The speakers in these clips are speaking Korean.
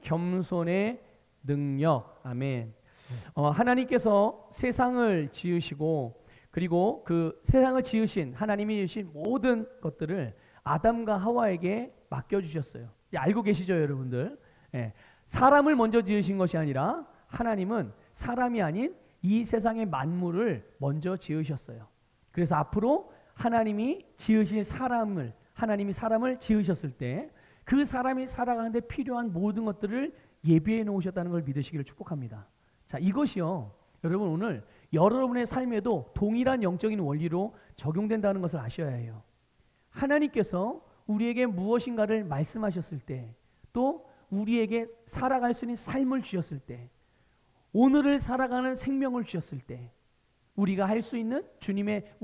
겸손의 능력. 아멘. 하나님께서 세상을 지으시고 그리고 그 세상을 지으신 하나님이 지으신 모든 것들을 아담과 하와에게 맡겨주셨어요. 알고 계시죠, 여러분들? 예. 사람을 먼저 지으신 것이 아니라 하나님은 사람이 아닌 이 세상의 만물을 먼저 지으셨어요. 그래서 앞으로 하나님이 사람을 지으셨을 때 그 사람이 살아가는데 필요한 모든 것들을 예비해 놓으셨다는 걸 믿으시기를 축복합니다. 자, 이것이요, 여러분 오늘 여러분의 삶에도 동일한 영적인 원리로 적용된다는 것을 아셔야 해요. 하나님께서 우리에게 무엇인가를 말씀하셨을 때, 또 우리에게 살아갈 수 있는 삶을 주셨을 때, 오늘을 살아가는 생명을 주셨을 때, 우리가 할 수 있는 주님의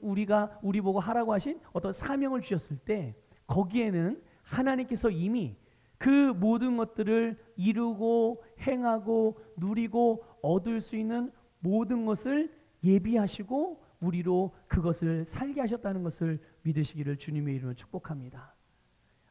우리가 우리 보고 하라고 하신 어떤 사명을 주셨을 때, 거기에는 하나님께서 이미 그 모든 것들을 이루고 행하고 누리고 얻을 수 있는 모든 것을 예비하시고 우리로 그것을 살게 하셨다는 것을 믿으시기를 주님의 이름으로 축복합니다.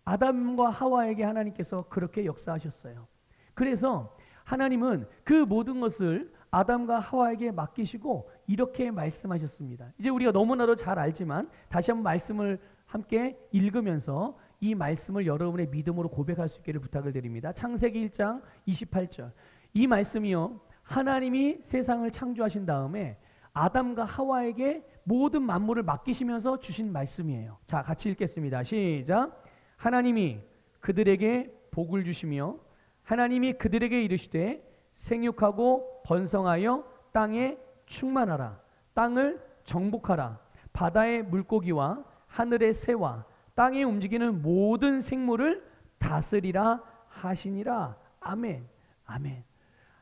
아담과 하와에게 하나님께서 그렇게 역사하셨어요. 그래서 하나님은 그 모든 것을 아담과 하와에게 맡기시고 이렇게 말씀하셨습니다. 이제 우리가 너무나도 잘 알지만 다시 한번 말씀을 함께 읽으면서 이 말씀을 여러분의 믿음으로 고백할 수 있기를 부탁을 드립니다. 창세기 1장 28절. 이 말씀이요, 하나님이 세상을 창조하신 다음에 아담과 하와에게 모든 만물을 맡기시면서 주신 말씀이에요. 자, 같이 읽겠습니다. 시작. 하나님이 그들에게 복을 주시며 하나님이 그들에게 이르시되 생육하고 번성하여 땅에 충만하라. 땅을 정복하라. 바다의 물고기와 하늘의 새와 땅에 움직이는 모든 생물을 다스리라 하시니라. 아멘. 아멘.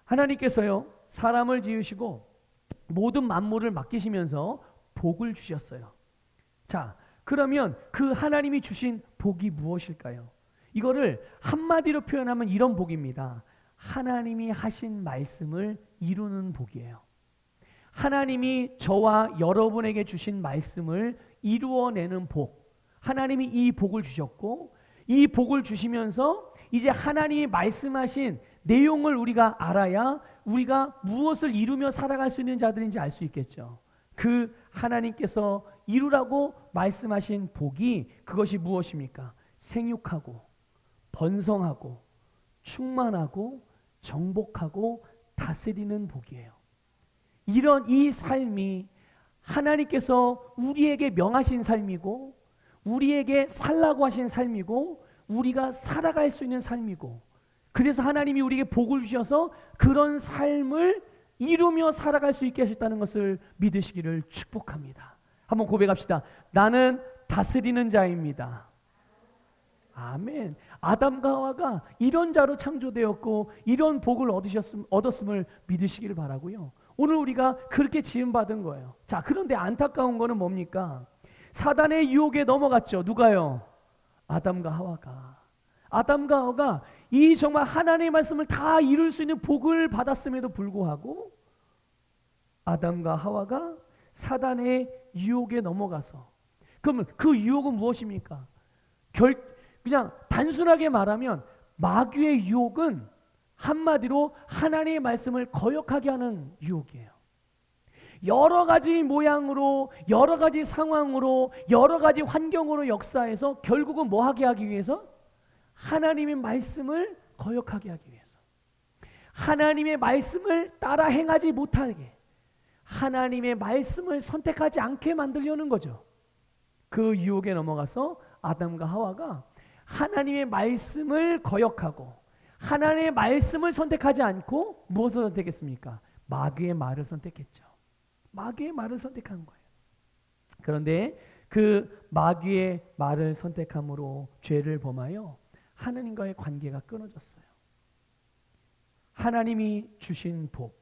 하나님께서요, 사람을 지으시고 모든 만물을 맡기시면서 복을 주셨어요. 자, 그러면 그 하나님이 주신 복이 무엇일까요? 이거를 한마디로 표현하면 이런 복입니다. 하나님이 하신 말씀을 이루는 복이에요. 하나님이 저와 여러분에게 주신 말씀을 이루어내는 복. 하나님이 이 복을 주셨고, 이 복을 주시면서 이제 하나님이 말씀하신 내용을 우리가 알아야 우리가 무엇을 이루며 살아갈 수 있는 자들인지 알 수 있겠죠. 그 하나님께서 이루라고 말씀하신 복이 그것이 무엇입니까? 생육하고 번성하고 충만하고 정복하고 다스리는 복이에요. 이런 이 삶이 하나님께서 우리에게 명하신 삶이고 우리에게 살라고 하신 삶이고 우리가 살아갈 수 있는 삶이고, 그래서 하나님이 우리에게 복을 주셔서 그런 삶을 이루며 살아갈 수 있게 하셨다는 것을 믿으시기를 축복합니다. 한번 고백합시다. 나는 다스리는 자입니다. 아멘. 아담과 하와가 이런 자로 창조되었고 이런 복을 얻었음을 믿으시기를 바라고요. 오늘 우리가 그렇게 지음받은 거예요. 자, 그런데 안타까운 거는 뭡니까? 사단의 유혹에 넘어갔죠. 누가요? 아담과 하와가. 아담과 하와가 이 정말 하나님의 말씀을 다 이룰 수 있는 복을 받았음에도 불구하고 아담과 하와가 사단의 유혹에 넘어가서, 그러면 그 유혹은 무엇입니까? 그냥 단순하게 말하면 마귀의 유혹은 한마디로 하나님의 말씀을 거역하게 하는 유혹이에요. 여러 가지 모양으로, 여러 가지 상황으로, 여러 가지 환경으로 역사해서 결국은 뭐 하게 하기 위해서? 하나님의 말씀을 거역하게 하기 위해서, 하나님의 말씀을 따라 행하지 못하게, 하나님의 말씀을 선택하지 않게 만들려는 거죠. 그 유혹에 넘어가서 아담과 하와가 하나님의 말씀을 거역하고 하나님의 말씀을 선택하지 않고 무엇을 선택했습니까? 마귀의 말을 선택했죠. 마귀의 말을 선택한 거예요. 그런데 그 마귀의 말을 선택함으로 죄를 범하여 하나님과의 관계가 끊어졌어요. 하나님이 주신 복,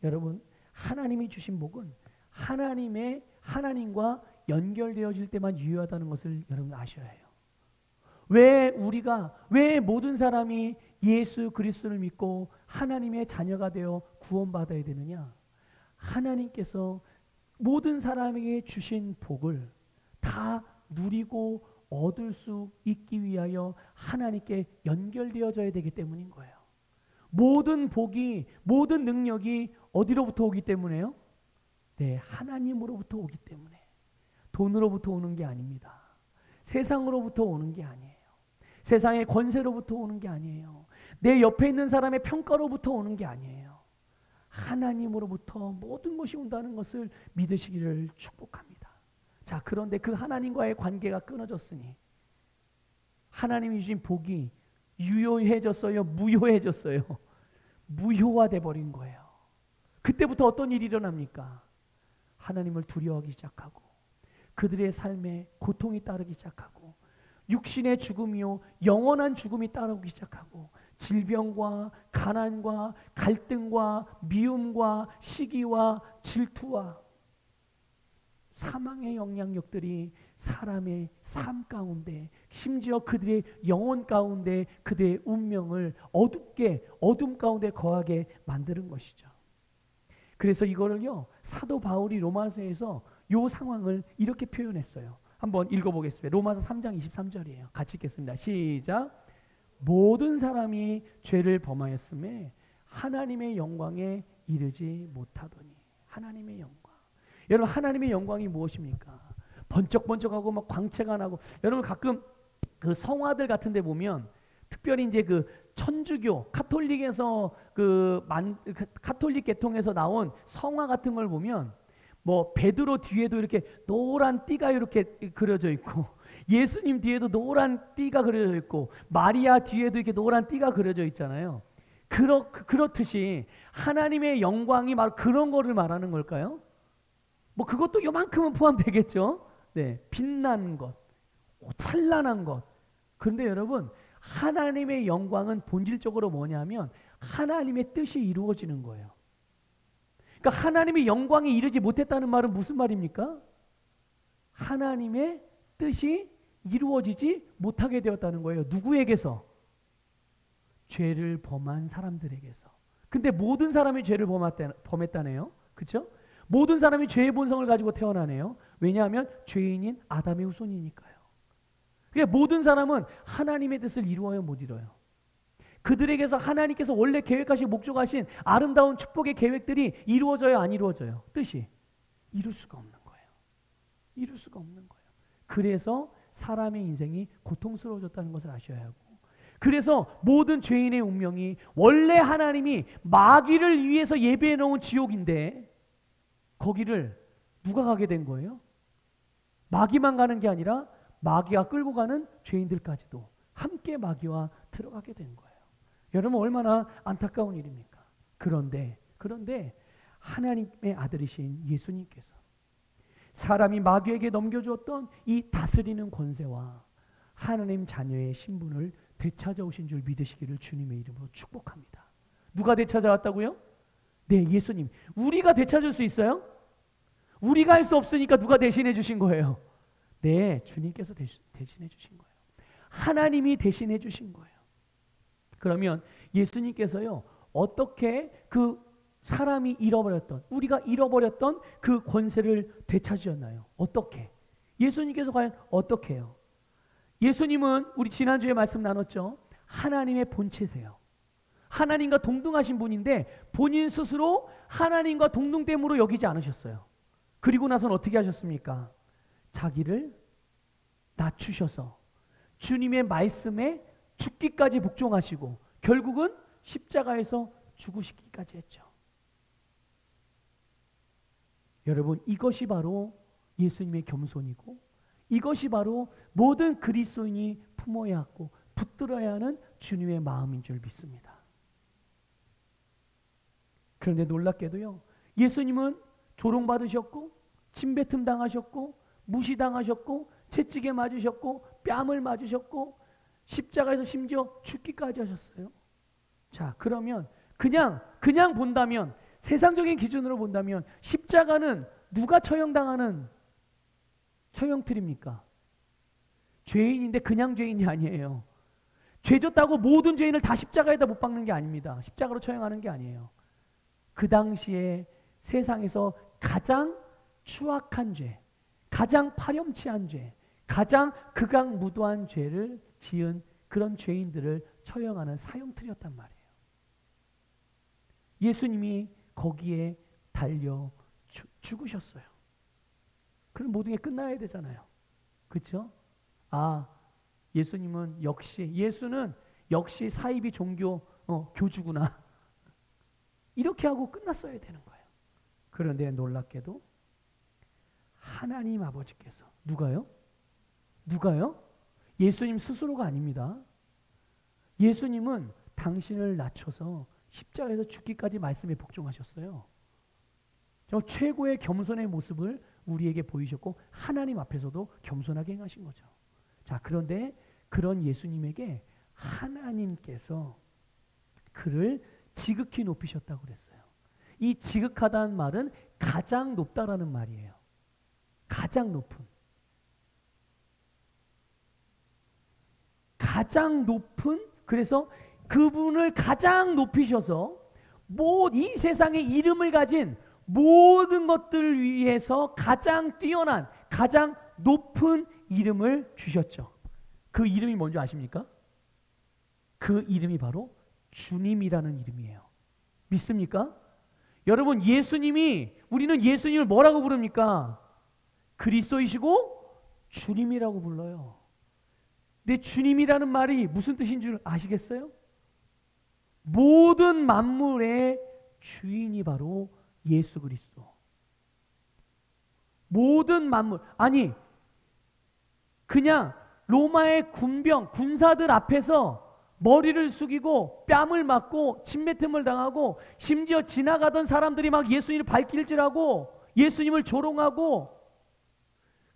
여러분, 하나님이 주신 복은 하나님과 연결되어질 때만 유효하다는 것을 여러분 아셔야 해요. 왜 모든 사람이 예수 그리스도를 믿고 하나님의 자녀가 되어 구원받아야 되느냐? 하나님께서 모든 사람에게 주신 복을 다 누리고 얻을 수 있기 위하여 하나님께 연결되어져야 되기 때문인 거예요. 모든 복이, 모든 능력이 어디로부터 오기 때문에요? 네, 하나님으로부터 오기 때문에. 돈으로부터 오는 게 아닙니다. 세상으로부터 오는 게 아니에요. 세상의 권세로부터 오는 게 아니에요. 내 옆에 있는 사람의 평가로부터 오는 게 아니에요. 하나님으로부터 모든 것이 온다는 것을 믿으시기를 축복합니다. 자, 그런데 그 하나님과의 관계가 끊어졌으니 하나님이 주신 복이 유효해졌어요? 무효해졌어요? 무효화돼 버린 거예요. 그때부터 어떤 일이 일어납니까? 하나님을 두려워하기 시작하고 그들의 삶에 고통이 따르기 시작하고 육신의 죽음이요 영원한 죽음이 따라오기 시작하고 질병과 가난과 갈등과 미움과 시기와 질투와 사망의 영향력들이 사람의 삶 가운데 심지어 그들의 영혼 가운데 그들의 운명을 어둠 가운데 거하게 만드는 것이죠. 그래서 이거를요 사도 바울이 로마서에서 이 상황을 이렇게 표현했어요. 한번 읽어보겠습니다. 로마서 3장 23절이에요. 같이 읽겠습니다. 시작. 모든 사람이 죄를 범하였음에 하나님의 영광에 이르지 못하더니. 하나님의 영광. 여러분 하나님의 영광이 무엇입니까? 번쩍번쩍하고 막 광채가 나고. 여러분 가끔 그 성화들 같은 데 보면 특별히 이제 그 천주교 카톨릭에서 카톨릭 계통에서 나온 성화 같은 걸 보면 뭐 베드로 뒤에도 이렇게 노란 띠가 이렇게 그려져 있고 예수님 뒤에도 노란 띠가 그려져 있고 마리아 뒤에도 이렇게 노란 띠가 그려져 있잖아요. 그렇듯이 하나님의 영광이 바로 그런 거를 말하는 걸까요? 뭐 그것도 요만큼은 포함되겠죠. 네, 빛나는 것, 찬란한 것. 그런데 여러분 하나님의 영광은 본질적으로 뭐냐면 하나님의 뜻이 이루어지는 거예요. 그러니까 하나님의 영광에 이르지 못했다는 말은 무슨 말입니까? 하나님의 뜻이 이루어지지 못하게 되었다는 거예요. 누구에게서? 죄를 범한 사람들에게서. 근데 모든 사람이 죄를 범했다네요. 그렇죠? 모든 사람이 죄의 본성을 가지고 태어나네요. 왜냐하면 죄인인 아담의 후손이니까요. 그러니까 모든 사람은 하나님의 뜻을 이루어요, 못 이뤄요? 그들에게서 하나님께서 원래 계획하신 목적하신 아름다운 축복의 계획들이 이루어져요, 안 이루어져요? 뜻이 이룰 수가 없는 거예요. 이룰 수가 없는 거예요. 그래서 사람의 인생이 고통스러워졌다는 것을 아셔야 하고, 그래서 모든 죄인의 운명이 원래 하나님이 마귀를 위해서 예배해 놓은 지옥인데 거기를 누가 가게 된 거예요? 마귀만 가는 게 아니라 마귀가 끌고 가는 죄인들까지도 함께 마귀와 들어가게 된 거예요. 여러분 얼마나 안타까운 일입니까? 그런데 하나님의 아들이신 예수님께서 사람이 마귀에게 넘겨주었던 이 다스리는 권세와 하나님 자녀의 신분을 되찾아오신 줄 믿으시기를 주님의 이름으로 축복합니다. 누가 되찾아왔다고요? 네, 예수님. 우리가 되찾을 수 있어요? 우리가 할 수 없으니까 누가 대신해 주신 거예요? 네, 주님께서 대신해 주신 거예요. 하나님이 대신해 주신 거예요. 그러면 예수님께서요, 어떻게 그 사람이 잃어버렸던, 우리가 잃어버렸던 그 권세를 되찾으셨나요? 어떻게? 예수님께서 과연 어떻게 해요? 예수님은 우리 지난주에 말씀 나눴죠. 하나님의 본체세요. 하나님과 동등하신 분인데 본인 스스로 하나님과 동등됨으로 여기지 않으셨어요. 그리고 나서는 어떻게 하셨습니까? 자기를 낮추셔서 주님의 말씀에 죽기까지 복종하시고 결국은 십자가에서 죽으시기까지 했죠. 여러분 이것이 바로 예수님의 겸손이고 이것이 바로 모든 그리스도인이 품어야 하고 붙들어야 하는 주님의 마음인 줄 믿습니다. 그런데 놀랍게도요, 예수님은 조롱받으셨고 침뱉음 당하셨고 무시당하셨고 채찍에 맞으셨고 뺨을 맞으셨고 십자가에서 심지어 죽기까지 하셨어요. 자, 그러면 그냥 본다면, 세상적인 기준으로 본다면 십자가는 누가 처형당하는 처형틀입니까? 죄인인데 그냥 죄인이 아니에요. 죄 졌다고 모든 죄인을 다 십자가에다 못 박는 게 아닙니다. 십자가로 처형하는 게 아니에요. 그 당시에 세상에서 가장 추악한 죄, 가장 파렴치한 죄, 가장 극악무도한 죄를 지은 그런 죄인들을 처형하는 사형틀이었단 말이에요. 예수님이 거기에 달려 죽으셨어요. 그럼 모든 게 끝나야 되잖아요. 그렇죠? 예수는 역시 사이비 종교 교주구나. 이렇게 하고 끝났어야 되는 거예요. 그런데 놀랍게도 하나님 아버지께서 누가요? 예수님 스스로가 아닙니다. 예수님은 당신을 낮춰서 십자가에서 죽기까지 말씀에 복종하셨어요. 정말 최고의 겸손의 모습을 우리에게 보이셨고 하나님 앞에서도 겸손하게 행하신 거죠. 자, 그런데 그런 예수님에게 하나님께서 그를 지극히 높이셨다고 그랬어요. 이 지극하다는 말은 가장 높다라는 말이에요. 가장 높은. 그래서 그분을 가장 높이셔서 이 세상에 이름을 가진 모든 것들 위해서 가장 뛰어난, 가장 높은 이름을 주셨죠. 그 이름이 뭔지 아십니까? 그 이름이 바로 주님이라는 이름이에요. 믿습니까? 여러분, 우리는 예수님을 뭐라고 부릅니까? 그리스도이시고 주님이라고 불러요. 근데 주님이라는 말이 무슨 뜻인 줄 아시겠어요? 모든 만물의 주인이 바로 예수 그리스도. 모든 만물. 그냥 로마의 군사들 앞에서 머리를 숙이고 뺨을 맞고 침뱉음을 당하고 심지어 지나가던 사람들이 막 예수님을 발길질하고 예수님을 조롱하고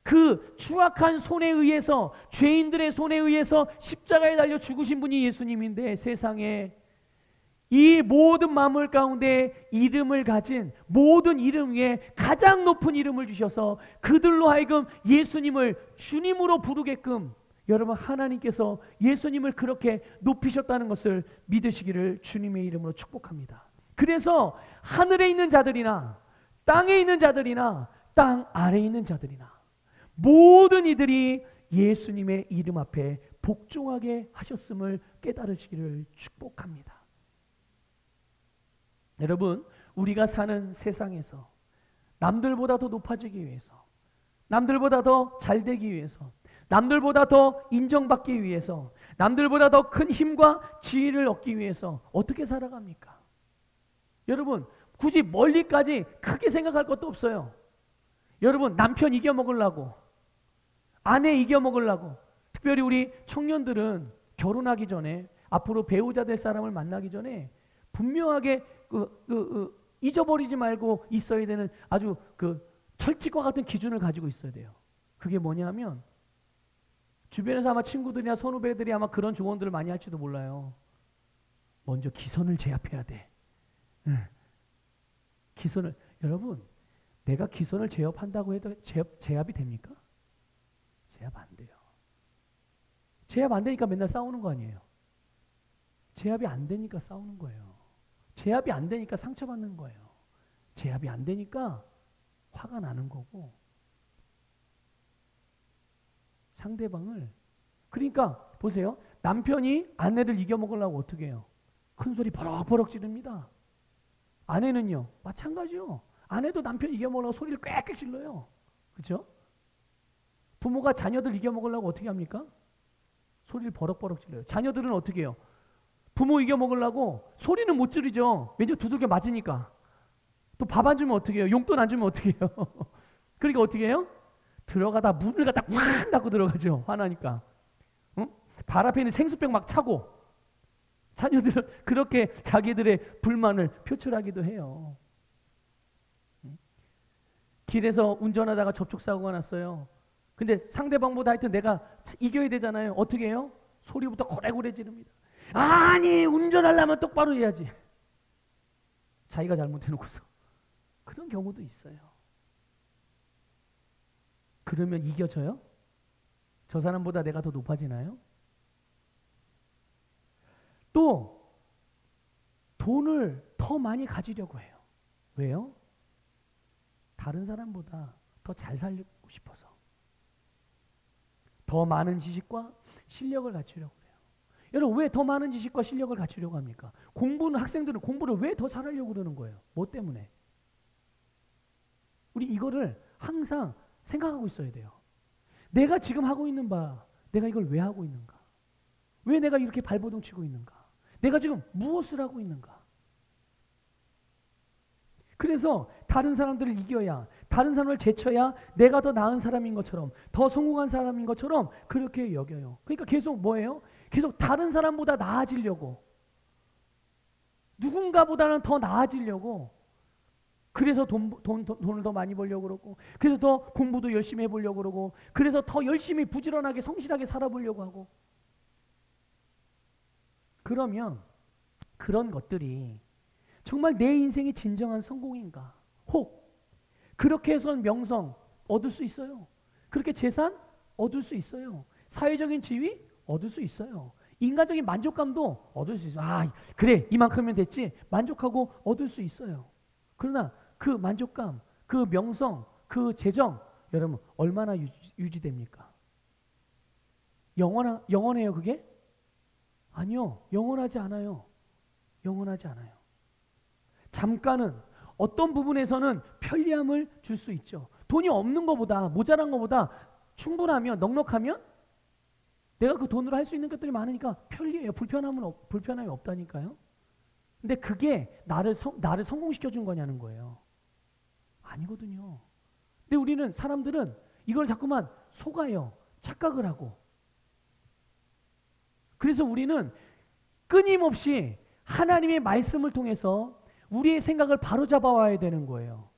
그 추악한 손에 의해서, 죄인들의 손에 의해서 십자가에 달려 죽으신 분이 예수님인데, 세상에 이 모든 만물 가운데 이름을 가진 모든 이름 위에 가장 높은 이름을 주셔서 그들로 하여금 예수님을 주님으로 부르게끔 여러분, 하나님께서 예수님을 그렇게 높이셨다는 것을 믿으시기를 주님의 이름으로 축복합니다. 그래서 하늘에 있는 자들이나 땅에 있는 자들이나 땅 아래에 있는 자들이나 모든 이들이 예수님의 이름 앞에 복종하게 하셨음을 깨달으시기를 축복합니다. 여러분, 우리가 사는 세상에서 남들보다 더 높아지기 위해서, 남들보다 더 잘되기 위해서, 남들보다 더 인정받기 위해서, 남들보다 더 큰 힘과 지위를 얻기 위해서 어떻게 살아갑니까? 여러분, 굳이 멀리까지 크게 생각할 것도 없어요. 여러분, 남편 이겨먹으려고, 아내 이겨먹으려고, 특별히 우리 청년들은 결혼하기 전에, 앞으로 배우자 될 사람을 만나기 전에 분명하게 잊어버리지 말고 있어야 되는 아주 철칙과 같은 기준을 가지고 있어야 돼요. 그게 뭐냐면, 주변에서 아마 친구들이나 선후배들이 아마 그런 조언들을 많이 할지도 몰라요. 먼저 기선을 제압해야 돼. 여러분, 내가 기선을 제압한다고 해도 제압이 됩니까? 제압 안 돼요. 제압 안 되니까 맨날 싸우는 거 아니에요. 제압이 안 되니까 싸우는 거예요. 제압이 안 되니까 상처받는 거예요. 제압이 안 되니까 화가 나는 거고, 상대방을, 그러니까 보세요. 남편이 아내를 이겨먹으려고 어떻게 해요? 큰 소리 버럭버럭 지릅니다. 아내는요, 마찬가지요. 아내도 남편 이겨먹으려고 소리를 꽥꽥 질러요. 그렇죠? 부모가 자녀들 이겨먹으려고 어떻게 합니까? 소리를 버럭버럭 질러요. 자녀들은 어떻게 해요? 부모 이겨먹으려고 소리는 못 지르죠. 왜냐면 두들겨 맞으니까. 또 밥 안 주면 어떻게 해요? 용돈 안 주면 어떻게 해요? 그러니까 어떻게 해요? 들어가다 문을 갖다 꽉 닫고 들어가죠. 화나니까. 응? 발 앞에 있는 생수병 막 차고. 자녀들은 그렇게 자기들의 불만을 표출하기도 해요. 길에서 운전하다가 접촉사고가 났어요. 근데 상대방보다 하여튼 내가 이겨야 되잖아요. 어떻게 해요? 소리부터 고래고래 지릅니다. 아니, 운전하려면 똑바로 해야지. 자기가 잘못해놓고서. 그런 경우도 있어요. 그러면 이겨져요? 저 사람보다 내가 더 높아지나요? 또 돈을 더 많이 가지려고 해요. 왜요? 다른 사람보다 더 잘 살고 싶어서. 더 많은 지식과 실력을 갖추려고 해요. 여러분 왜 더 많은 지식과 실력을 갖추려고 합니까? 학생들은 공부를 왜 더 잘하려고 그러는 거예요? 뭐 때문에? 우리 이거를 항상 생각하고 있어야 돼요. 내가 지금 하고 있는 바, 내가 이걸 왜 하고 있는가? 왜 내가 이렇게 발버둥 치고 있는가? 내가 지금 무엇을 하고 있는가? 그래서 다른 사람들을 이겨야, 다른 사람을 제쳐야 내가 더 나은 사람인 것처럼, 더 성공한 사람인 것처럼 그렇게 여겨요. 그러니까 계속 뭐예요? 계속 다른 사람보다 나아지려고, 누군가보다는 더 나아지려고, 그래서 돈을 더 많이 벌려고 그러고, 그래서 더 공부도 열심히 해보려고 그러고, 그래서 더 열심히 부지런하게 성실하게 살아보려고 하고. 그러면 그런 것들이 정말 내 인생의 진정한 성공인가? 혹 그렇게 해서 명성 얻을 수 있어요. 그렇게 재산 얻을 수 있어요. 사회적인 지위 얻을 수 있어요. 인간적인 만족감도 얻을 수 있어요. 아, 그래, 이만큼이면 됐지. 만족하고 얻을 수 있어요. 그러나 그 만족감, 그 명성, 그 재정, 여러분 얼마나 유지됩니까? 영원해요 그게? 아니요, 영원하지 않아요. 영원하지 않아요. 잠깐은 어떤 부분에서는 편리함을 줄 수 있죠. 돈이 없는 것보다, 모자란 것보다 충분하면, 넉넉하면 내가 그 돈으로 할 수 있는 것들이 많으니까 편리해요. 불편함이 없다니까요. 근데 그게 나를 성공시켜 준 거냐는 거예요. 아니거든요. 근데 사람들은 이걸 자꾸만 속아요. 착각을 하고. 그래서 우리는 끊임없이 하나님의 말씀을 통해서 우리의 생각을 바로잡아 와야 되는 거예요.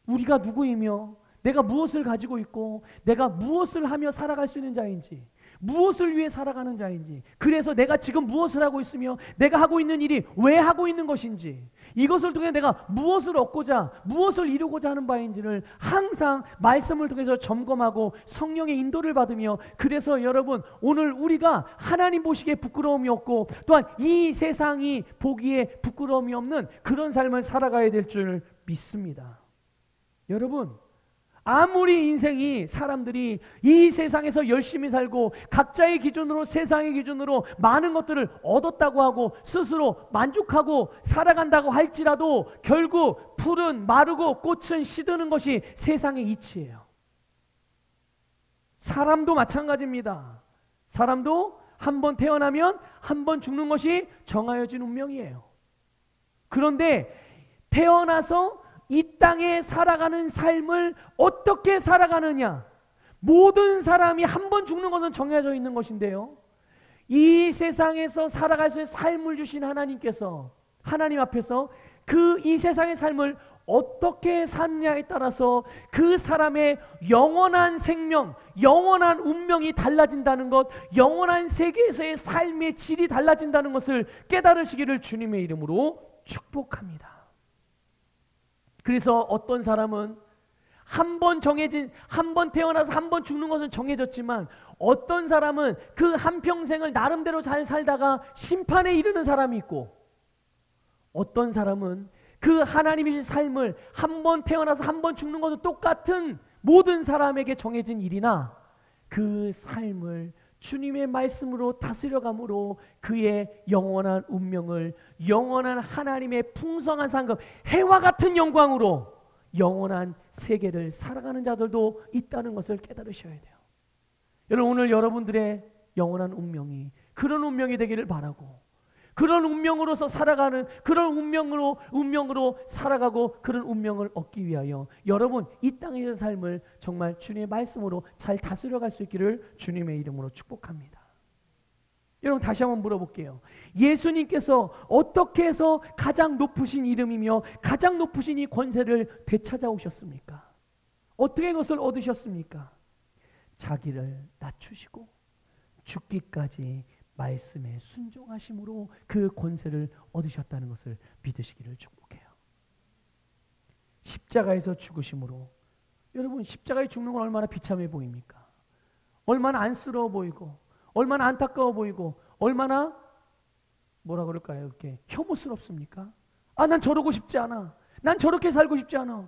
우리가 누구이며, 내가 무엇을 가지고 있고, 내가 무엇을 하며 살아갈 수 있는 자인지, 무엇을 위해 살아가는 자인지, 그래서 내가 지금 무엇을 하고 있으며 내가 하고 있는 일이 왜 하고 있는 것인지, 이것을 통해 내가 무엇을 얻고자, 무엇을 이루고자 하는 바인지를 항상 말씀을 통해서 점검하고 성령의 인도를 받으며, 그래서 여러분 오늘 우리가 하나님 보시기에 부끄러움이 없고 또한 이 세상이 보기에 부끄러움이 없는 그런 삶을 살아가야 될 줄 믿습니다. 여러분 아무리 인생이 사람들이 이 세상에서 열심히 살고 각자의 기준으로, 세상의 기준으로 많은 것들을 얻었다고 하고 스스로 만족하고 살아간다고 할지라도 결국 풀은 마르고 꽃은 시드는 것이 세상의 이치예요. 사람도 마찬가지입니다. 사람도 한 번 태어나면 한 번 죽는 것이 정하여진 운명이에요. 그런데 태어나서 이 땅에 살아가는 삶을 어떻게 살아가느냐, 모든 사람이 한 번 죽는 것은 정해져 있는 것인데요, 이 세상에서 살아갈 수 있는 삶을 주신 하나님께서, 하나님 앞에서 이 세상의 삶을 어떻게 사느냐에 따라서 그 사람의 영원한 생명, 영원한 운명이 달라진다는 것, 영원한 세계에서의 삶의 질이 달라진다는 것을 깨달으시기를 주님의 이름으로 축복합니다. 그래서 어떤 사람은 한 번 태어나서 한 번 죽는 것은 정해졌지만, 어떤 사람은 그 한평생을 나름대로 잘 살다가 심판에 이르는 사람이 있고, 어떤 사람은 그 하나님의 삶을 한 번 태어나서 한 번 죽는 것은 똑같은 모든 사람에게 정해진 일이나 그 삶을 주님의 말씀으로 다스려감으로 그의 영원한 운명을, 영원한 하나님의 풍성한 상급, 해와 같은 영광으로 영원한 세계를 살아가는 자들도 있다는 것을 깨달으셔야 돼요. 여러분 오늘 여러분들의 영원한 운명이 그런 운명이 되기를 바라고, 그런 운명으로서 살아가는, 그런 운명으로 살아가고 그런 운명을 얻기 위하여 여러분 이 땅에서 삶을 정말 주님의 말씀으로 잘 다스려갈 수 있기를 주님의 이름으로 축복합니다. 여러분 다시 한번 물어볼게요. 예수님께서 어떻게 해서 가장 높으신 이름이며 가장 높으신 이 권세를 되찾아오셨습니까? 어떻게 그것을 얻으셨습니까? 자기를 낮추시고 죽기까지 말씀에 순종하심으로 그 권세를 얻으셨다는 것을 믿으시기를 축복해요. 십자가에서 죽으심으로, 여러분 십자가에 죽는 건 얼마나 비참해 보입니까? 얼마나 안쓰러워 보이고, 얼마나 안타까워 보이고, 얼마나 뭐라 그럴까요? 이렇게 혐오스럽습니까? 아, 난 저러고 싶지 않아. 난 저렇게 살고 싶지 않아.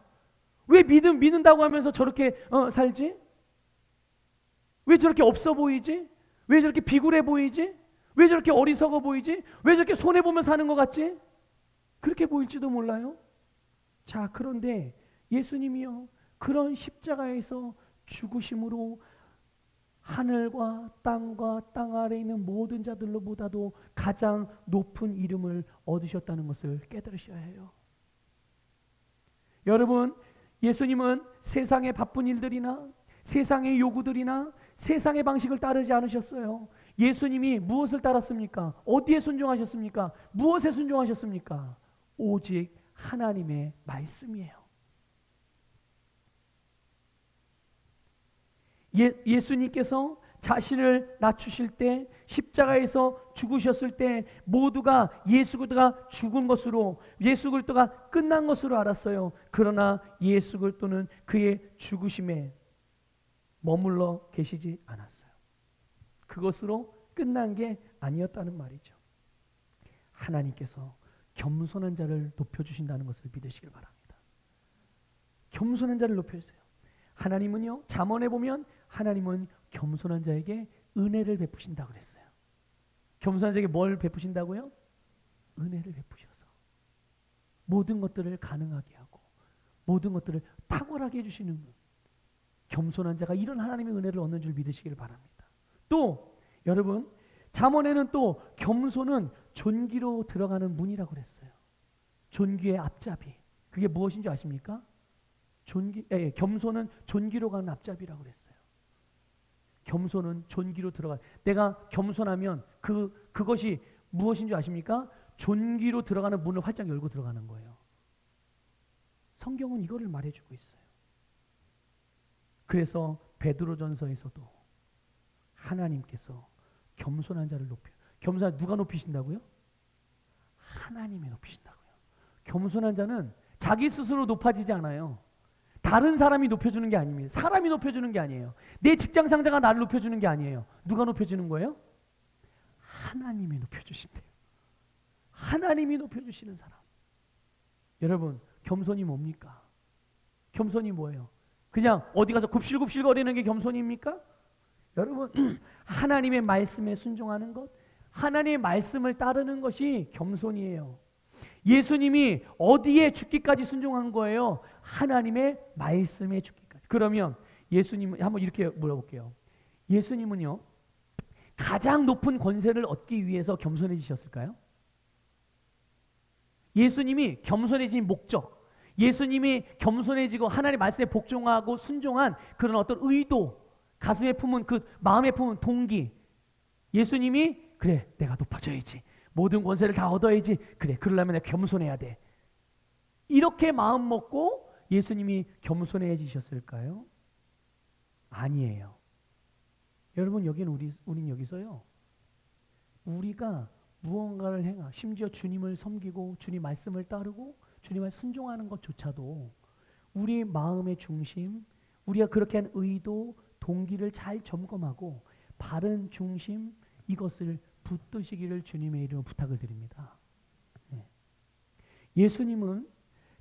왜 믿는다고 하면서 저렇게 살지? 왜 저렇게 없어 보이지? 왜 저렇게 비굴해 보이지? 왜 저렇게 어리석어 보이지? 왜 저렇게 손해보며 사는 것 같지? 그렇게 보일지도 몰라요. 자, 그런데 예수님이요, 그런 십자가에서 죽으심으로 하늘과 땅과 땅 아래에 있는 모든 자들로보다도 가장 높은 이름을 얻으셨다는 것을 깨달으셔야 해요. 여러분, 예수님은 세상의 바쁜 일들이나 세상의 요구들이나 세상의 방식을 따르지 않으셨어요. 예수님이 무엇을 따랐습니까? 어디에 순종하셨습니까? 무엇에 순종하셨습니까? 오직 하나님의 말씀이에요. 예수님께서 자신을 낮추실 때, 십자가에서 죽으셨을 때 모두가 예수 그리스도가 죽은 것으로, 예수 그리스도가 끝난 것으로 알았어요. 그러나 예수 그리스도는 그의 죽으심에 머물러 계시지 않았어요. 그것으로 끝난 게 아니었다는 말이죠. 하나님께서 겸손한 자를 높여주신다는 것을 믿으시길 바랍니다. 겸손한 자를 높여주세요. 하나님은요, 잠언에 보면 하나님은 겸손한 자에게 은혜를 베푸신다고 그랬어요. 겸손한 자에게 뭘 베푸신다고요? 은혜를 베푸셔서 모든 것들을 가능하게 하고 모든 것들을 탁월하게 해주시는 분, 겸손한 자가 이런 하나님의 은혜를 얻는 줄 믿으시길 바랍니다. 또 여러분, 잠언에는 또 겸손은 존귀로 들어가는 문이라고 그랬어요. 존귀의 앞잡이, 그게 무엇인 줄 아십니까? 겸손은 존귀로 가는 앞잡이라고 그랬어요. 겸손은 존귀로 들어가. 내가 겸손하면 그것이 무엇인 줄 아십니까? 존귀로 들어가는 문을 활짝 열고 들어가는 거예요. 성경은 이거를 말해주고 있어요. 그래서 베드로전서에서도 하나님께서 겸손한 자를 겸손한 누가 높이신다고요? 하나님이 높이신다고요. 겸손한 자는 자기 스스로 높아지지 않아요. 다른 사람이 높여주는 게 아닙니다. 사람이 높여주는 게 아니에요. 내 직장 상사가 나를 높여주는 게 아니에요. 누가 높여주는 거예요? 하나님이 높여주신대요. 하나님이 높여주시는 사람. 여러분, 겸손이 뭡니까? 겸손이 뭐예요? 그냥 어디 가서 굽실굽실 거리는 게 겸손입니까? 여러분, 하나님의 말씀에 순종하는 것, 하나님의 말씀을 따르는 것이 겸손이에요. 예수님이 어디에 죽기까지 순종한 거예요? 하나님의 말씀에 죽기까지. 그러면 예수님은, 한번 이렇게 물어볼게요. 예수님은요, 가장 높은 권세를 얻기 위해서 겸손해지셨을까요? 예수님이 겸손해진 목적, 예수님이 겸손해지고 하나님의 말씀에 복종하고 순종한 그런 어떤 의도, 가슴에 품은 그 마음에 품은 동기, 예수님이 그래, 내가 높아져야지, 모든 권세를 다 얻어야지, 그래, 그러려면 내가 겸손해야 돼, 이렇게 마음 먹고 예수님이 겸손해지셨을까요? 아니에요. 여러분, 여기는 우린 여기서요, 우리가 무언가를 심지어 주님을 섬기고 주님 말씀을 따르고 주님을 순종하는 것조차도 우리 마음의 중심, 우리가 그렇게 한 의도, 동기를 잘 점검하고 바른 중심, 이것을 붙드시기를 주님의 이름으로 부탁을 드립니다. 네. 예수님은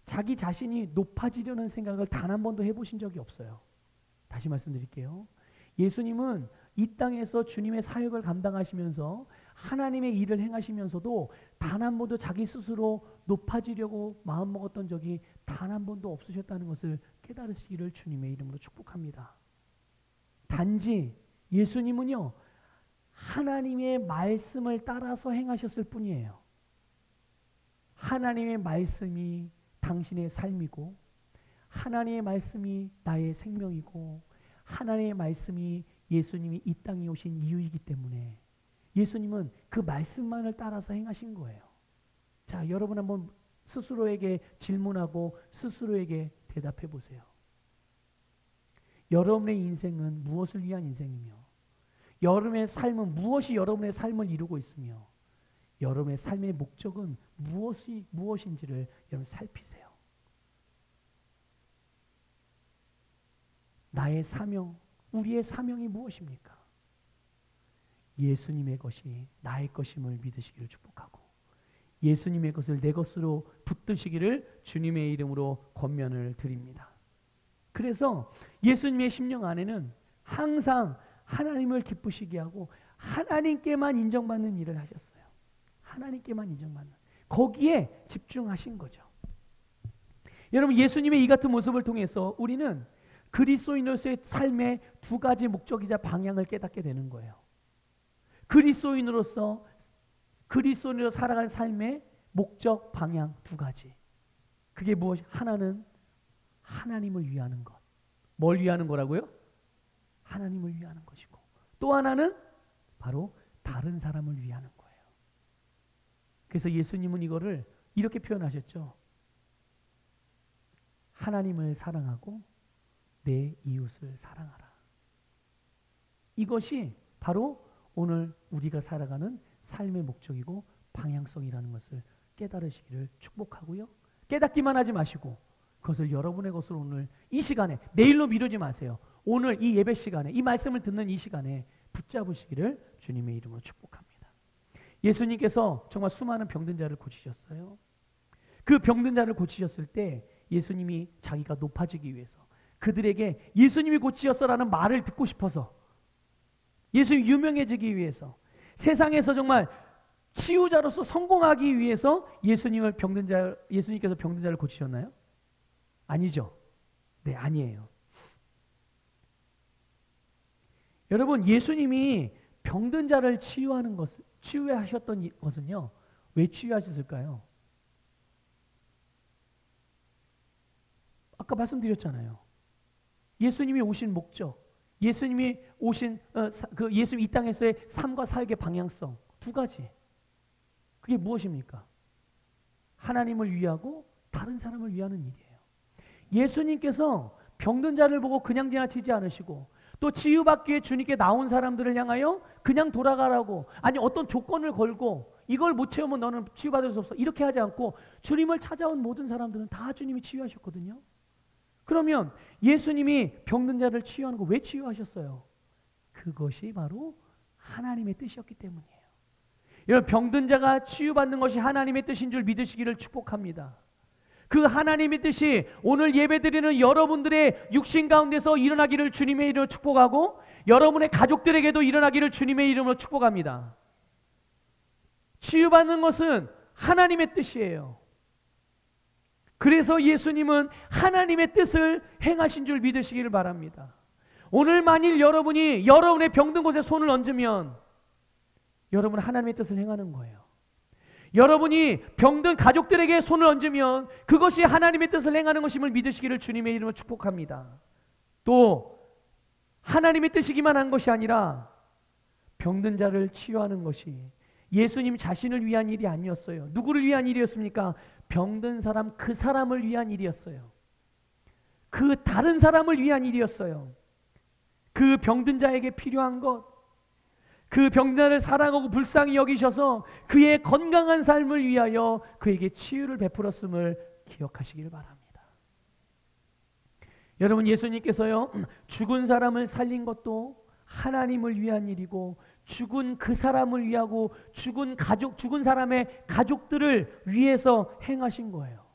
자기 자신이 높아지려는 생각을 단 한 번도 해보신 적이 없어요. 다시 말씀드릴게요. 예수님은 이 땅에서 주님의 사역을 감당하시면서 하나님의 일을 행하시면서도 단 한 번도 자기 스스로 높아지려고 마음먹었던 적이 단 한 번도 없으셨다는 것을 깨달으시기를 주님의 이름으로 축복합니다. 단지 예수님은요, 하나님의 말씀을 따라서 행하셨을 뿐이에요. 하나님의 말씀이 당신의 삶이고, 하나님의 말씀이 나의 생명이고, 하나님의 말씀이 예수님이 이 땅에 오신 이유이기 때문에 예수님은 그 말씀만을 따라서 행하신 거예요. 자, 여러분 한번 스스로에게 질문하고 스스로에게 대답해 보세요. 여러분의 인생은 무엇을 위한 인생이며, 여러분의 삶은 무엇이 여러분의 삶을 이루고 있으며, 여러분의 삶의 목적은 무엇인지를 여러분 살피세요. 나의 사명, 우리의 사명이 무엇입니까? 예수님의 것이 나의 것임을 믿으시기를 축복하고, 예수님의 것을 내 것으로 붙드시기를 주님의 이름으로 권면을 드립니다. 그래서 예수님의 심령 안에는 항상 하나님을 기쁘시게 하고 하나님께만 인정받는 일을 하셨어요. 하나님께만 인정받는. 거기에 집중하신 거죠. 여러분, 예수님의 이 같은 모습을 통해서 우리는 그리스도인으로서의 삶의 두 가지 목적이자 방향을 깨닫게 되는 거예요. 그리스도인으로서 살아가는 삶의 목적, 방향 두 가지. 그게 무엇이? 하나는 하나님을 위하는 것. 뭘 위하는 거라고요? 하나님을 위하는 것이고, 또 하나는 바로 다른 사람을 위하는 거예요. 그래서 예수님은 이거를 이렇게 표현하셨죠. 하나님을 사랑하고 내 이웃을 사랑하라. 이것이 바로 오늘 우리가 살아가는 삶의 목적이고 방향성이라는 것을 깨달으시기를 축복하고요. 깨닫기만 하지 마시고 그것을 여러분의 것으로 오늘 이 시간에, 내일로 미루지 마세요. 오늘 이 예배 시간에, 이 말씀을 듣는 이 시간에 붙잡으시기를 주님의 이름으로 축복합니다. 예수님께서 정말 수많은 병든 자를 고치셨어요. 그 병든 자를 고치셨을 때 예수님이 자기가 높아지기 위해서, 그들에게 예수님이 고치셨어라는 말을 듣고 싶어서, 예수님이 유명해지기 위해서, 세상에서 정말 치유자로서 성공하기 위해서 예수님께서 병든 자를 고치셨나요? 아니죠. 네, 아니에요. 여러분, 예수님이 병든 자를 치유하셨던 것은요, 왜 치유하셨을까요? 아까 말씀드렸잖아요. 예수님이 오신 목적, 예수님이 오신 예수님 이 땅에서의 삶과 사역의 방향성 두 가지. 그게 무엇입니까? 하나님을 위하고 다른 사람을 위하는 일이에요. 예수님께서 병든 자를 보고 그냥 지나치지 않으시고, 또 치유받기 위해 주님께 나온 사람들을 향하여 그냥 돌아가라고, 아니 어떤 조건을 걸고 이걸 못 채우면 너는 치유받을 수 없어, 이렇게 하지 않고 주님을 찾아온 모든 사람들은 다 주님이 치유하셨거든요. 그러면 예수님이 병든 자를 치유하는 거 왜 치유하셨어요? 그것이 바로 하나님의 뜻이었기 때문이에요. 여러분, 병든 자가 치유받는 것이 하나님의 뜻인 줄 믿으시기를 축복합니다. 그 하나님의 뜻이 오늘 예배드리는 여러분들의 육신 가운데서 일어나기를 주님의 이름으로 축복하고, 여러분의 가족들에게도 일어나기를 주님의 이름으로 축복합니다. 치유받는 것은 하나님의 뜻이에요. 그래서 예수님은 하나님의 뜻을 행하신 줄 믿으시기를 바랍니다. 오늘 만일 여러분이 여러분의 병든 곳에 손을 얹으면 여러분은 하나님의 뜻을 행하는 거예요. 여러분이 병든 가족들에게 손을 얹으면 그것이 하나님의 뜻을 행하는 것임을 믿으시기를 주님의 이름으로 축복합니다. 또 하나님의 뜻이기만 한 것이 아니라 병든 자를 치유하는 것이 예수님 자신을 위한 일이 아니었어요. 누구를 위한 일이었습니까? 병든 사람, 그 사람을 위한 일이었어요. 그 다른 사람을 위한 일이었어요. 그 병든 자에게 필요한 것, 그 병든 자를 사랑하고 불쌍히 여기셔서 그의 건강한 삶을 위하여 그에게 치유를 베풀었음을 기억하시기를 바랍니다. 여러분, 예수님께서요, 죽은 사람을 살린 것도 하나님을 위한 일이고, 죽은 그 사람을 위하고 죽은 사람의 가족들을 위해서 행하신 거예요.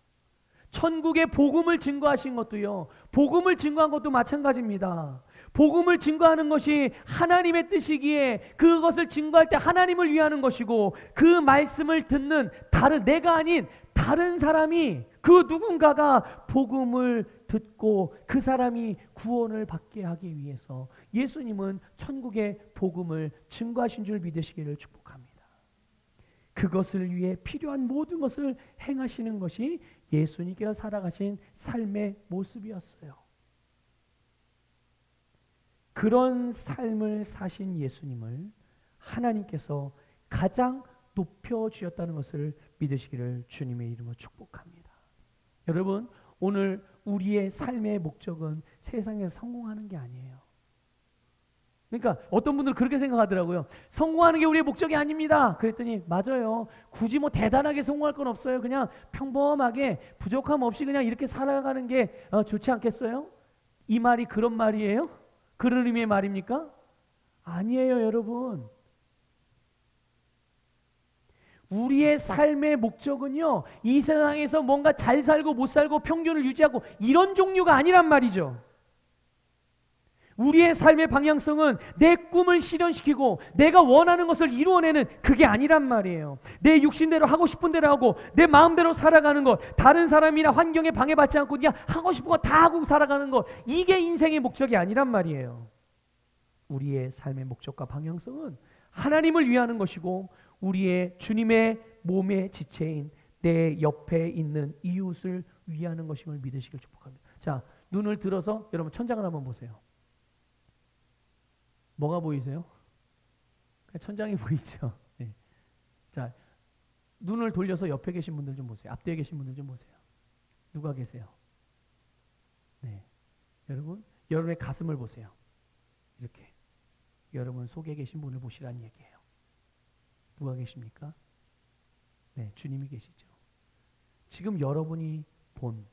천국의 복음을 증거하신 것도요, 복음을 증거한 것도 마찬가지입니다. 복음을 증거하는 것이 하나님의 뜻이기에 그것을 증거할 때 하나님을 위하는 것이고, 그 말씀을 듣는 내가 아닌 다른 사람이, 그 누군가가 복음을 듣고 그 사람이 구원을 받게 하기 위해서 예수님은 천국의 복음을 증거하신 줄 믿으시기를 축복합니다. 그것을 위해 필요한 모든 것을 행하시는 것이 예수님께서 살아가신 삶의 모습이었어요. 그런 삶을 사신 예수님을 하나님께서 가장 높여주셨다는 것을 믿으시기를 주님의 이름으로 축복합니다. 여러분, 오늘 우리의 삶의 목적은 세상에서 성공하는 게 아니에요. 그러니까 어떤 분들은 그렇게 생각하더라고요. 성공하는 게 우리의 목적이 아닙니다. 그랬더니 맞아요. 굳이 뭐 대단하게 성공할 건 없어요. 그냥 평범하게 부족함 없이 그냥 이렇게 살아가는 게 좋지 않겠어요? 이 말이 그런 말이에요? 그런 의미의 말입니까? 아니에요, 여러분. 우리의 삶의 목적은요, 이 세상에서 뭔가 잘 살고 못 살고 평균을 유지하고 이런 종류가 아니란 말이죠. 우리의 삶의 방향성은 내 꿈을 실현시키고 내가 원하는 것을 이루어내는 그게 아니란 말이에요. 내 육신대로 하고 싶은 대로 하고 내 마음대로 살아가는 것, 다른 사람이나 환경에 방해받지 않고 그냥 하고 싶은 거 다 하고 살아가는 것, 이게 인생의 목적이 아니란 말이에요. 우리의 삶의 목적과 방향성은 하나님을 위하는 것이고 우리의 주님의 몸의 지체인 내 옆에 있는 이웃을 위하는 것임을 믿으시길 축복합니다. 자, 눈을 들어서 여러분 천장을 한번 보세요. 뭐가 보이세요? 천장이 보이죠? 네. 자, 눈을 돌려서 옆에 계신 분들 좀 보세요. 앞뒤에 계신 분들 좀 보세요. 누가 계세요? 네. 여러분, 여러분의 가슴을 보세요. 이렇게. 여러분 속에 계신 분을 보시라는 얘기예요. 누가 계십니까? 네, 주님이 계시죠. 지금 여러분이 본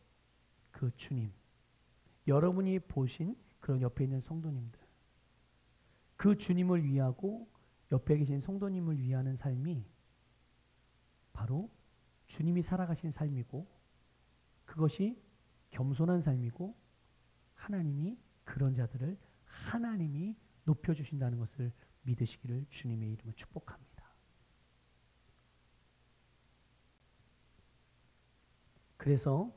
그 주님, 여러분이 보신 그런 옆에 있는 성도님들, 그 주님을 위하고 옆에 계신 성도님을 위하는 삶이 바로 주님이 살아가신 삶이고 그것이 겸손한 삶이고 하나님이 그런 자들을 하나님이 높여주신다는 것을 믿으시기를 주님의 이름으로 축복합니다. 그래서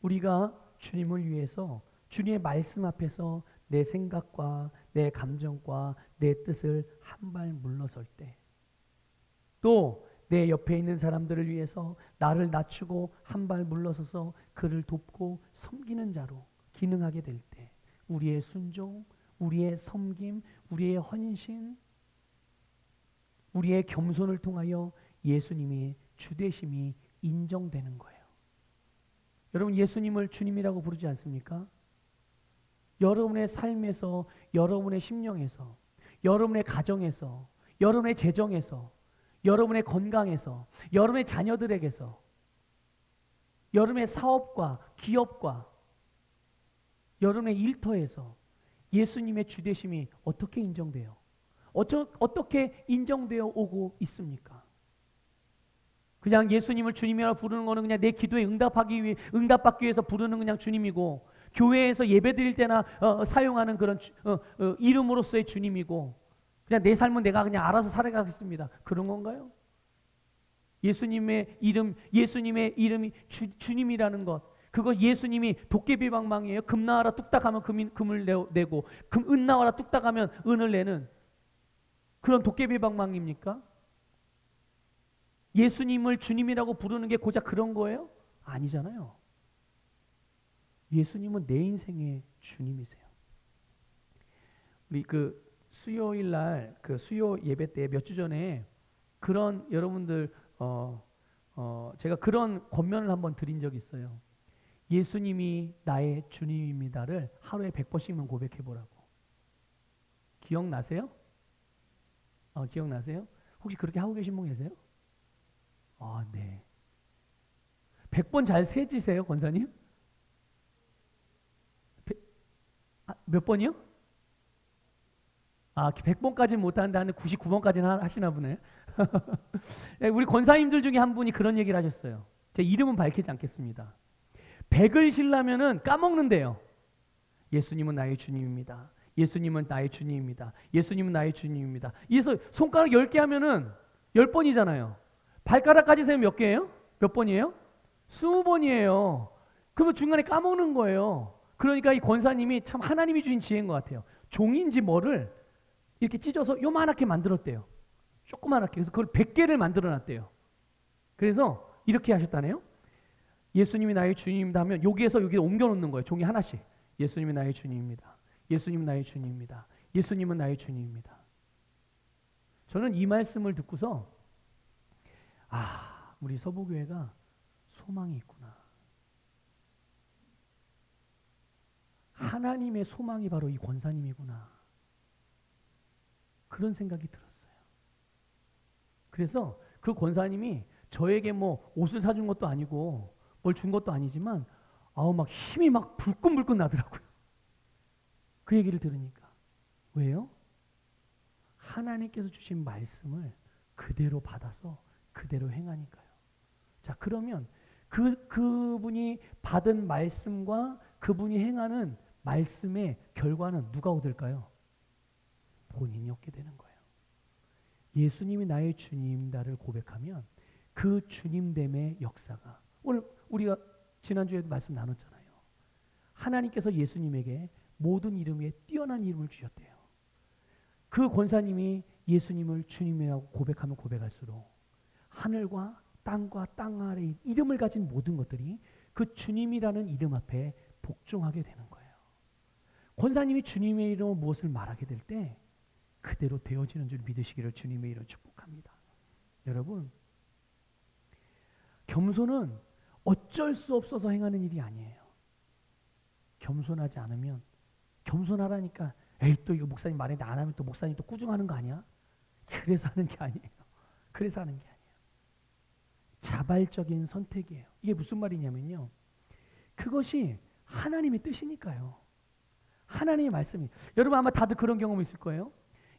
우리가 주님을 위해서 주님의 말씀 앞에서 내 생각과 내 감정과 내 뜻을 한 발 물러설 때, 또 내 옆에 있는 사람들을 위해서 나를 낮추고 한 발 물러서서 그를 돕고 섬기는 자로 기능하게 될 때, 우리의 순종, 우리의 섬김, 우리의 헌신, 우리의 겸손을 통하여 예수님의 주되심이 인정되는 거예요. 여러분, 예수님을 주님이라고 부르지 않습니까? 여러분의 삶에서, 여러분의 심령에서, 여러분의 가정에서, 여러분의 재정에서, 여러분의 건강에서, 여러분의 자녀들에게서, 여러분의 사업과 기업과 여러분의 일터에서 예수님의 주되심이 어떻게 인정돼요? 어떻게 인정되어 오고 있습니까? 그냥 예수님을 주님이라고 부르는 거는 그냥 내 기도에 응답받기 위해서 부르는 그냥 주님이고, 교회에서 예배 드릴 때나 사용하는 그런 이름으로서의 주님이고, 그냥 내 삶은 내가 그냥 알아서 살아가겠습니다. 그런 건가요? 예수님의 이름이 주님이라는 것, 그거 예수님이 도깨비 방망이에요. 금 나와라 뚝딱 하면 금을 내고, 은 나와라 뚝딱 하면 은을 내는 그런 도깨비 방망이입니까? 예수님을 주님이라고 부르는 게 고작 그런 거예요? 아니잖아요. 예수님은 내 인생의 주님이세요. 우리 수요일 날 수요 예배 때 몇 주 전에 그런 여러분들 제가 그런 권면을 한번 드린 적이 있어요. 예수님이 나의 주님입니다를 하루에 100번씩만 고백해 보라고. 기억나세요? 기억나세요? 혹시 그렇게 하고 계신 분 계세요? 네. 100번 잘 세지세요, 권사님? 몇 번이요? 100번까지는 못하는데 한 99번까지는 하시나 보네. 우리 권사님들 중에 한 분이 그런 얘기를 하셨어요. 제 이름은 밝히지 않겠습니다. 100을 쉬려면은 까먹는데요. 예수님은 나의 주님입니다. 예수님은 나의 주님입니다. 예수님은 나의 주님입니다. 그래서 손가락 10개 하면은 10번이잖아요. 발가락까지 세면 몇 개예요? 몇 번이에요? 20번이에요. 그러면 중간에 까먹는 거예요. 그러니까 이 권사님이 참 하나님이 주신 지혜인 것 같아요. 종인지 뭐를 이렇게 찢어서 요만하게 만들었대요. 조그만하게. 그래서 그걸 100개를 만들어 놨대요. 그래서 이렇게 하셨다네요. 예수님이 나의 주님입니다 하면 여기에서 여기 옮겨 놓는 거예요. 종이 하나씩. 예수님이 나의 주님입니다. 예수님은 나의 주님입니다. 예수님은 나의 주님입니다. 저는 이 말씀을 듣고서 우리 서부교회가 소망이 있구나. 하나님의 소망이 바로 이 권사님이구나. 그런 생각이 들었어요. 그래서 그 권사님이 저에게 뭐 옷을 사준 것도 아니고 뭘 준 것도 아니지만 막 힘이 막 불끈불끈 나더라고요. 그 얘기를 들으니까. 왜요? 하나님께서 주신 말씀을 그대로 받아서 그대로 행하니까요. 자, 그러면 그분이 받은 말씀과 그분이 행하는 말씀의 결과는 누가 얻을까요? 본인이 얻게 되는 거예요. 예수님이 나의 주님다를 고백하면 그 주님됨의 역사가, 오늘 우리가 지난주에도 말씀 나눴잖아요. 하나님께서 예수님에게 모든 이름 위에 뛰어난 이름을 주셨대요. 그 권사님이 예수님을 주님이라고 고백하면 고백할수록 하늘과 땅과 땅 아래 이름을 가진 모든 것들이 그 주님이라는 이름 앞에 복종하게 되는 거예요. 권사님이 주님의 이름으로 무엇을 말하게 될 때 그대로 되어지는 줄 믿으시기를 주님의 이름으로 축복합니다. 여러분, 겸손은 어쩔 수 없어서 행하는 일이 아니에요. 겸손하지 않으면, 겸손하라니까 에이 또 이거 목사님 말했는데 안 하면 또 목사님 또 꾸중하는 거 아니야? 그래서 하는 게 아니에요. 그래서 하는 게 아니에요. 자발적인 선택이에요. 이게 무슨 말이냐면요, 그것이 하나님의 뜻이니까요. 하나님의 말씀이. 여러분 아마 다들 그런 경험 있을 거예요.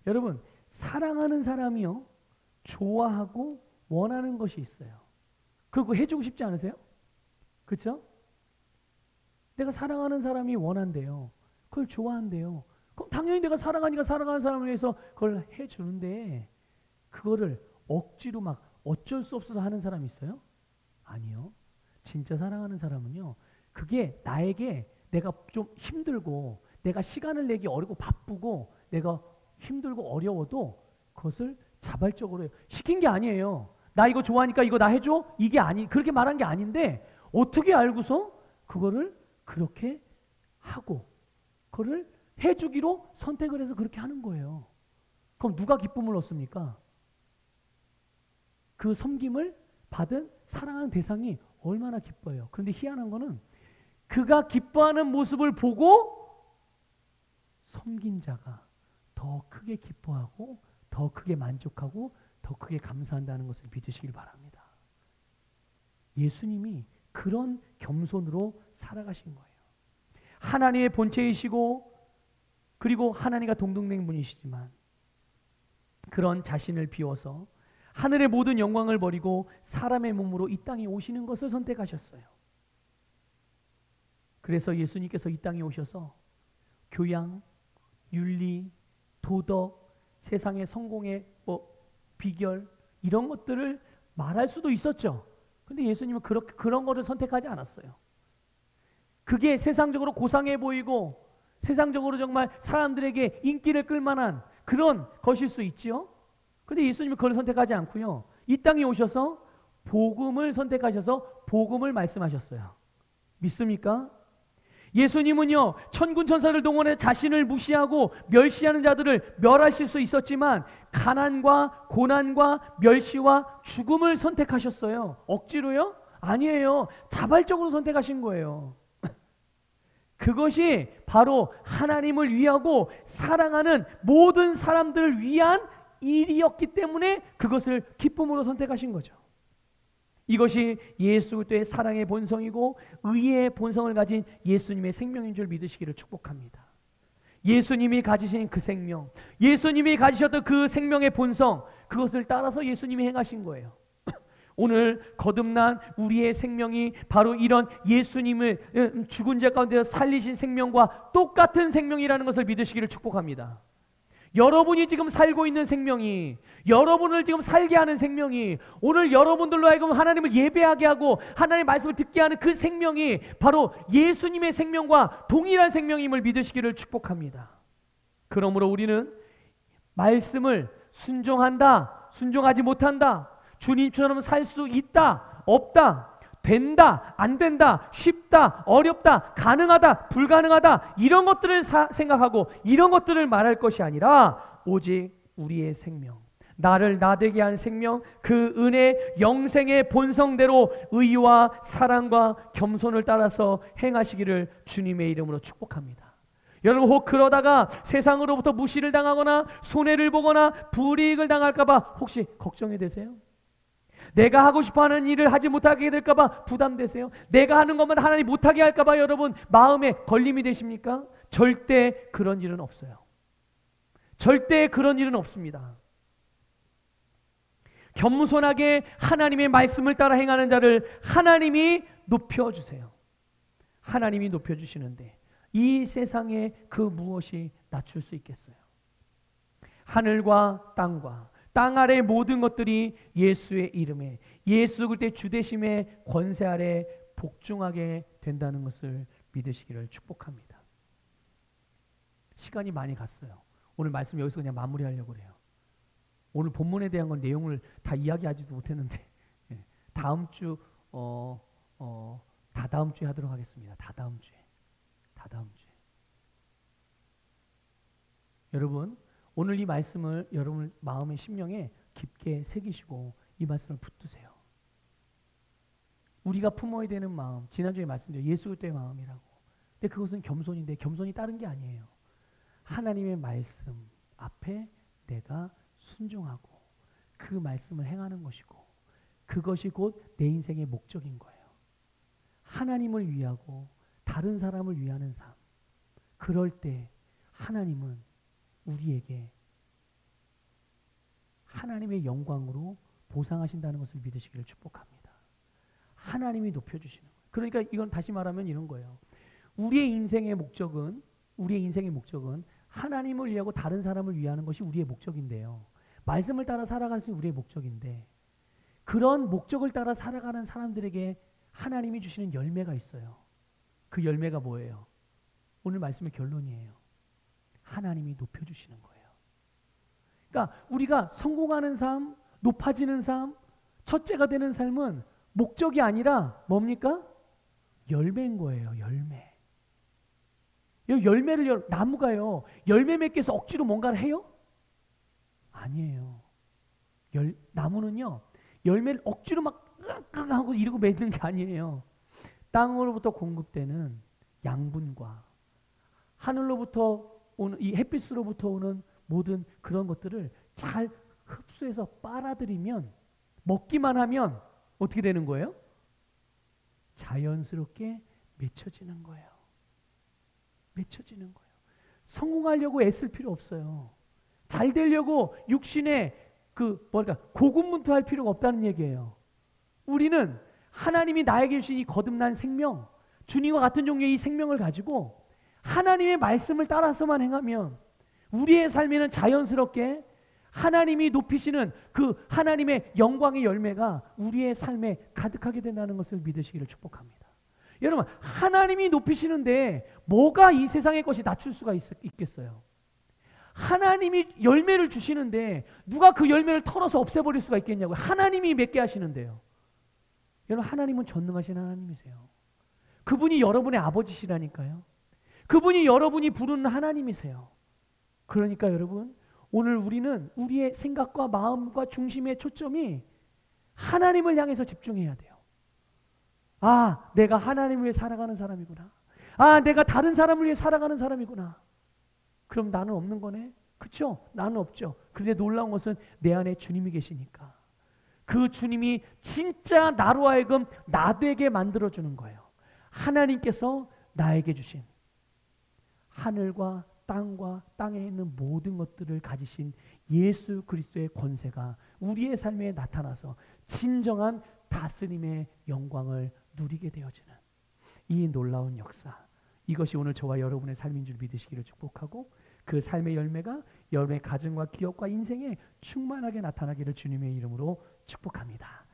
여러분, 사랑하는 사람이요, 좋아하고 원하는 것이 있어요. 그거 해주고 싶지 않으세요? 그렇죠? 내가 사랑하는 사람이 원한대요. 그걸 좋아한대요. 그럼 당연히 내가 사랑하니까 사랑하는 사람을 위해서 그걸 해주는데, 그거를 억지로 막 어쩔 수 없어서 하는 사람이 있어요? 아니요. 진짜 사랑하는 사람은요, 그게 나에게 내가 좀 힘들고 내가 시간을 내기 어렵고 바쁘고 내가 힘들고 어려워도 그것을 자발적으로 해요. 시킨 게 아니에요. 나 이거 좋아하니까 이거 나 해줘? 이게 그렇게 말한 게 아닌데, 어떻게 알고서 그거를 그렇게 하고 그거를 해주기로 선택을 해서 그렇게 하는 거예요. 그럼 누가 기쁨을 얻습니까? 그 섬김을 받은 사랑하는 대상이 얼마나 기뻐요. 그런데 희한한 거는 그가 기뻐하는 모습을 보고 섬긴 자가 더 크게 기뻐하고 더 크게 만족하고 더 크게 감사한다는 것을 믿으시길 바랍니다. 예수님이 그런 겸손으로 살아가신 거예요. 하나님의 본체이시고 그리고 하나님과 동등된 분이시지만 그런 자신을 비워서 하늘의 모든 영광을 버리고 사람의 몸으로 이 땅에 오시는 것을 선택하셨어요. 그래서 예수님께서 이 땅에 오셔서 교양, 윤리, 도덕, 세상의 성공의 비결 이런 것들을 말할 수도 있었죠. 근데 예수님은 그런 거를 선택하지 않았어요. 그게 세상적으로 고상해 보이고 세상적으로 정말 사람들에게 인기를 끌만한 그런 것일 수 있지요. 근데 예수님은 그걸 선택하지 않고요, 이 땅에 오셔서 복음을 선택하셔서 복음을 말씀하셨어요. 믿습니까? 예수님은요, 천군 천사를 동원해 자신을 무시하고 멸시하는 자들을 멸하실 수 있었지만 가난과 고난과 멸시와 죽음을 선택하셨어요. 억지로요? 아니에요. 자발적으로 선택하신 거예요. 그것이 바로 하나님을 위하고 사랑하는 모든 사람들을 위한 일이었기 때문에 그것을 기쁨으로 선택하신 거죠. 이것이 예수 그리스도의 사랑의 본성이고 의의 본성을 가진 예수님의 생명인 줄 믿으시기를 축복합니다. 예수님이 가지신 그 생명, 예수님이 가지셨던 그 생명의 본성, 그것을 따라서 예수님이 행하신 거예요. 오늘 거듭난 우리의 생명이 바로 이런 예수님을 죽은 자 가운데서 살리신 생명과 똑같은 생명이라는 것을 믿으시기를 축복합니다. 여러분이 지금 살고 있는 생명이, 여러분을 지금 살게 하는 생명이, 오늘 여러분들로 하여금 하나님을 예배하게 하고 하나님의 말씀을 듣게 하는 그 생명이 바로 예수님의 생명과 동일한 생명임을 믿으시기를 축복합니다. 그러므로 우리는 말씀을 순종한다, 순종하지 못한다, 주님처럼 살 수 있다, 없다, 된다, 안 된다, 쉽다, 어렵다, 가능하다, 불가능하다, 이런 것들을 생각하고 이런 것들을 말할 것이 아니라 오직 우리의 생명, 나를 나되게 한 생명, 그 은혜 영생의 본성대로 의와 사랑과 겸손을 따라서 행하시기를 주님의 이름으로 축복합니다. 여러분, 혹 그러다가 세상으로부터 무시를 당하거나 손해를 보거나 불이익을 당할까 봐 혹시 걱정이 되세요? 내가 하고 싶어하는 일을 하지 못하게 될까 봐 부담되세요? 내가 하는 것만 하나님 못하게 할까 봐 여러분 마음에 걸림이 되십니까? 절대 그런 일은 없어요. 절대 그런 일은 없습니다. 겸손하게 하나님의 말씀을 따라 행하는 자를 하나님이 높여주세요. 하나님이 높여주시는데 이 세상에 그 무엇이 낮출 수 있겠어요? 하늘과 땅과 땅 아래 모든 것들이 예수의 이름에, 예수 그리스도의 주되심의 권세 아래 복종하게 된다는 것을 믿으시기를 축복합니다. 시간이 많이 갔어요. 오늘 말씀 여기서 그냥 마무리하려고 그래요. 오늘 본문에 대한 건 내용을 다 이야기하지도 못했는데 다음 주 다다음 주에 하도록 하겠습니다. 다다음 주에. 여러분, 오늘 이 말씀을 여러분 마음의 심령에 깊게 새기시고 이 말씀을 붙드세요. 우리가 품어야 되는 마음, 지난주에 말씀드린 예수 그리스도의 마음이라고. 근데 그것은 겸손인데 겸손이 다른 게 아니에요. 하나님의 말씀 앞에 내가 순종하고 그 말씀을 행하는 것이고, 그것이 곧 내 인생의 목적인 거예요. 하나님을 위하고 다른 사람을 위하는 삶. 그럴 때 하나님은 우리에게 하나님의 영광으로 보상하신다는 것을 믿으시기를 축복합니다. 하나님이 높여주시는 거예요. 그러니까 이건 다시 말하면 이런 거예요. 우리의 인생의 목적은 하나님을 위하고 다른 사람을 위하는 것이 우리의 목적인데요. 말씀을 따라 살아가는 것이 우리의 목적인데, 그런 목적을 따라 살아가는 사람들에게 하나님이 주시는 열매가 있어요. 그 열매가 뭐예요? 오늘 말씀의 결론이에요. 하나님이 높여주시는 거예요. 그러니까 우리가 성공하는 삶, 높아지는 삶, 첫째가 되는 삶은 목적이 아니라 뭡니까? 열매인 거예요. 열매. 열매를 나무가요. 열매 맺기 위해서 억지로 뭔가를 해요? 아니에요. 나무는요. 열매를 억지로 막 하고 이러고 맺는 게 아니에요. 땅으로부터 공급되는 양분과 하늘로부터 오는 이 햇빛으로부터 오는 모든 그런 것들을 잘 흡수해서 빨아들이면, 먹기만 하면 어떻게 되는 거예요? 자연스럽게 맺혀지는 거예요. 맺혀지는 거예요. 성공하려고 애쓸 필요 없어요. 잘 되려고 육신의 고군분투할 필요가 없다는 얘기예요. 우리는 하나님이 나에게 주신 이 거듭난 생명, 주님과 같은 종류의 이 생명을 가지고 하나님의 말씀을 따라서만 행하면 우리의 삶에는 자연스럽게 하나님이 높이시는 그 하나님의 영광의 열매가 우리의 삶에 가득하게 된다는 것을 믿으시기를 축복합니다. 여러분, 하나님이 높이시는데 뭐가 이 세상의 것이 낮출 수가 있겠어요? 하나님이 열매를 주시는데 누가 그 열매를 털어서 없애버릴 수가 있겠냐고요. 하나님이 맺게 하시는데요. 여러분, 하나님은 전능하신 하나님이세요. 그분이 여러분의 아버지시라니까요. 그분이 여러분이 부르는 하나님이세요. 그러니까 여러분, 오늘 우리는 우리의 생각과 마음과 중심의 초점이 하나님을 향해서 집중해야 돼요. 아, 내가 하나님을 위해 살아가는 사람이구나. 아, 내가 다른 사람을 위해 살아가는 사람이구나. 그럼 나는 없는 거네? 그렇죠? 나는 없죠. 그런데 놀라운 것은 내 안에 주님이 계시니까 그 주님이 진짜 나로 하여금 나되게 만들어주는 거예요. 하나님께서 나에게 주신 하늘과 땅과 땅에 있는 모든 것들을 가지신 예수 그리스도의 권세가 우리의 삶에 나타나서 진정한 다스림의 영광을 누리게 되어지는 이 놀라운 역사, 이것이 오늘 저와 여러분의 삶인 줄 믿으시기를 축복하고, 그 삶의 열매가 여러분의 가정과 기업과 인생에 충만하게 나타나기를 주님의 이름으로 축복합니다.